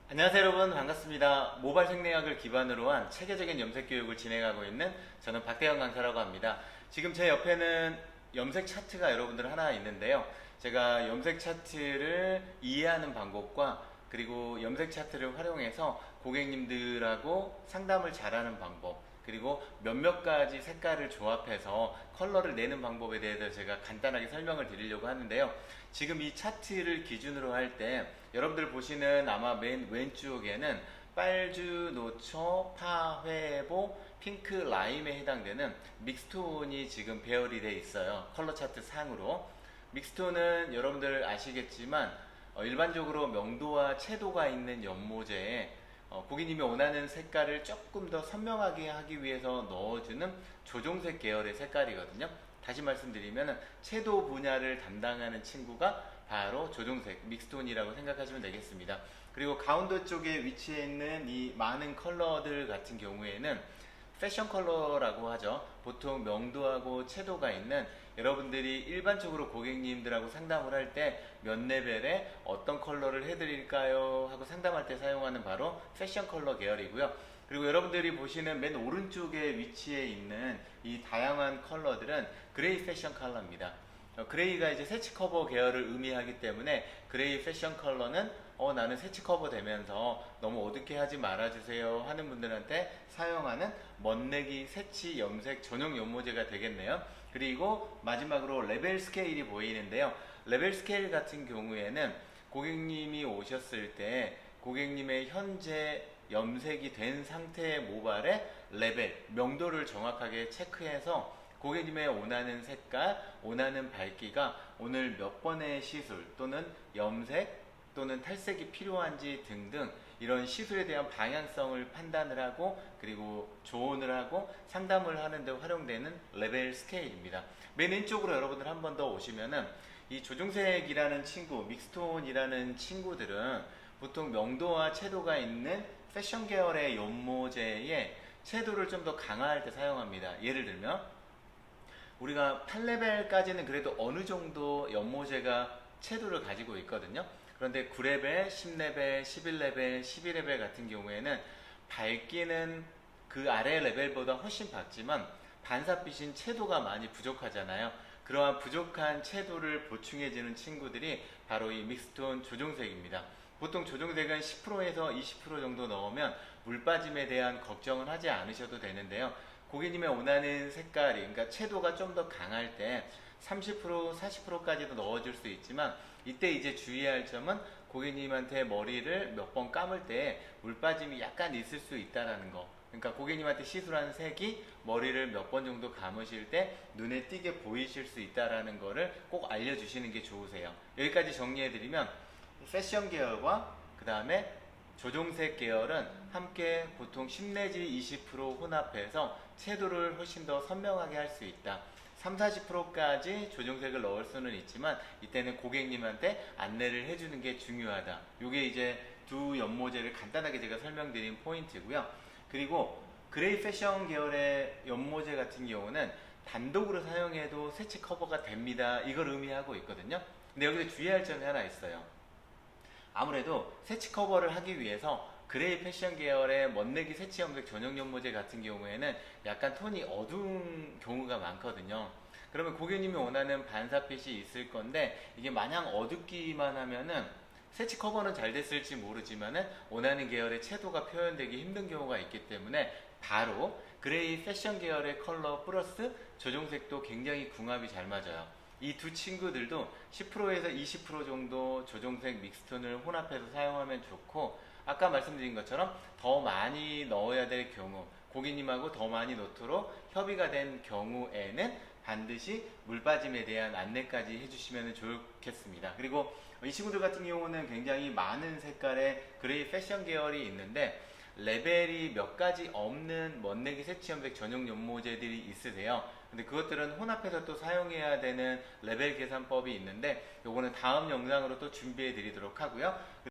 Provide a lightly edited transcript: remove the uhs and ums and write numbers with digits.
안녕하세요 여러분, 반갑습니다. 모발 생리학을 기반으로 한 체계적인 염색 교육을 진행하고 있는 저는 박대현 강사라고 합니다. 지금 제 옆에는 염색 차트가 여러분들 하나 있는데요. 제가 염색 차트를 이해하는 방법과 그리고 염색 차트를 활용해서 고객님들하고 상담을 잘하는 방법, 그리고 몇몇 가지 색깔을 조합해서 컬러를 내는 방법에 대해서 제가 간단하게 설명을 드리려고 하는데요. 지금 이 차트를 기준으로 할 때 여러분들 보시는 아마 맨 왼쪽에는 빨주, 노초, 파, 회보, 핑크, 라임에 해당되는 믹스톤이 지금 배열이 되어 있어요. 컬러 차트 상으로. 믹스톤은 여러분들 아시겠지만 일반적으로 명도와 채도가 있는 연모제에 고객님이 원하는 색깔을 조금 더 선명하게 하기 위해서 넣어주는 조종색 계열의 색깔이거든요. 다시 말씀드리면 채도 분야를 담당하는 친구가 바로 조종색, 믹스톤이라고 생각하시면 되겠습니다. 그리고 가운데 쪽에 위치해 있는 이 많은 컬러들 같은 경우에는 패션 컬러라고 하죠. 보통 명도하고 채도가 있는, 여러분들이 일반적으로 고객님들하고 상담을 할 때 몇 레벨에 어떤 컬러를 해드릴까요? 하고 상담할 때 사용하는 바로 패션 컬러 계열이고요. 그리고 여러분들이 보시는 맨 오른쪽에 위치해 있는 이 다양한 컬러들은 그레이 패션 컬러입니다. 그레이가 이제 새치 커버 계열을 의미하기 때문에 그레이 패션 컬러는 나는 새치 커버 되면서 너무 어둡게 하지 말아주세요 하는 분들한테 사용하는 멋내기 새치 염색 전용 연모제가 되겠네요. 그리고 마지막으로 레벨 스케일이 보이는데요. 레벨 스케일 같은 경우에는 고객님이 오셨을 때 고객님의 현재 염색이 된 상태의 모발의 레벨, 명도를 정확하게 체크해서 고객님의 원하는 색깔, 원하는 밝기가 오늘 몇 번의 시술 또는 염색 또는 탈색이 필요한지 등등 이런 시술에 대한 방향성을 판단을 하고 그리고 조언을 하고 상담을 하는 데 활용되는 레벨 스케일입니다. 맨 왼쪽으로 여러분들 한 번 더 오시면은 이 조종색이라는 친구, 믹스톤이라는 친구들은 보통 명도와 채도가 있는 패션 계열의 연모제에 채도를 좀 더 강화할 때 사용합니다. 예를 들면 우리가 8레벨까지는 그래도 어느 정도 연모제가 채도를 가지고 있거든요. 그런데 9레벨, 10레벨, 11레벨, 12레벨 같은 경우에는 밝기는 그 아래 레벨보다 훨씬 밝지만 반사빛인 채도가 많이 부족하잖아요. 그러한 부족한 채도를 보충해주는 친구들이 바로 이 믹스톤 조종색입니다. 보통 조종색은 10%에서 20% 정도 넣으면 물 빠짐에 대한 걱정은 하지 않으셔도 되는데요. 고객님의 원하는 색깔이, 그러니까 채도가 좀 더 강할 때 30%, 40%까지도 넣어줄 수 있지만 이때 이제 주의할 점은 고객님한테 머리를 몇 번 감을 때 물빠짐이 약간 있을 수 있다는 거. 그러니까 고객님한테 시술한 색이 머리를 몇 번 정도 감으실 때 눈에 띄게 보이실 수 있다는 거를 꼭 알려주시는 게 좋으세요. 여기까지 정리해드리면 패션 계열과 그 다음에 조종색 계열은 함께 보통 10 내지 20% 혼합해서 채도를 훨씬 더 선명하게 할 수 있다. 3, 40%까지 조종색을 넣을 수는 있지만 이때는 고객님한테 안내를 해주는 게 중요하다. 이게 이제 두 연모제를 간단하게 제가 설명드린 포인트고요. 그리고 그레이 패션 계열의 연모제 같은 경우는 단독으로 사용해도 새치 커버가 됩니다. 이걸 의미하고 있거든요. 근데 여기서 주의할 점이 하나 있어요. 아무래도 새치 커버를 하기 위해서 그레이 패션 계열의 멋내기 새치 염색 전용 연모제 같은 경우에는 약간 톤이 어두운 경우가 많거든요. 그러면 고객님이 원하는 반사빛이 있을 건데 이게 마냥 어둡기만 하면은 새치 커버는 잘 됐을지 모르지만은 원하는 계열의 채도가 표현되기 힘든 경우가 있기 때문에 바로 그레이 패션 계열의 컬러 플러스 조종색도 굉장히 궁합이 잘 맞아요. 이 두 친구들도 10%에서 20% 정도 조종색 믹스톤을 혼합해서 사용하면 좋고, 아까 말씀드린 것처럼 더 많이 넣어야 될 경우, 고객님하고 더 많이 넣도록 협의가 된 경우에는 반드시 물 빠짐에 대한 안내까지 해주시면 좋겠습니다. 그리고 이 친구들 같은 경우는 굉장히 많은 색깔의 그레이 패션 계열이 있는데 레벨이 몇 가지 없는 멋내기 새치 염색 전용 연모제들이 있으세요. 근데 그것들은 혼합해서 또 사용해야 되는 레벨 계산법이 있는데 요거는 다음 영상으로 또 준비해 드리도록 하고요.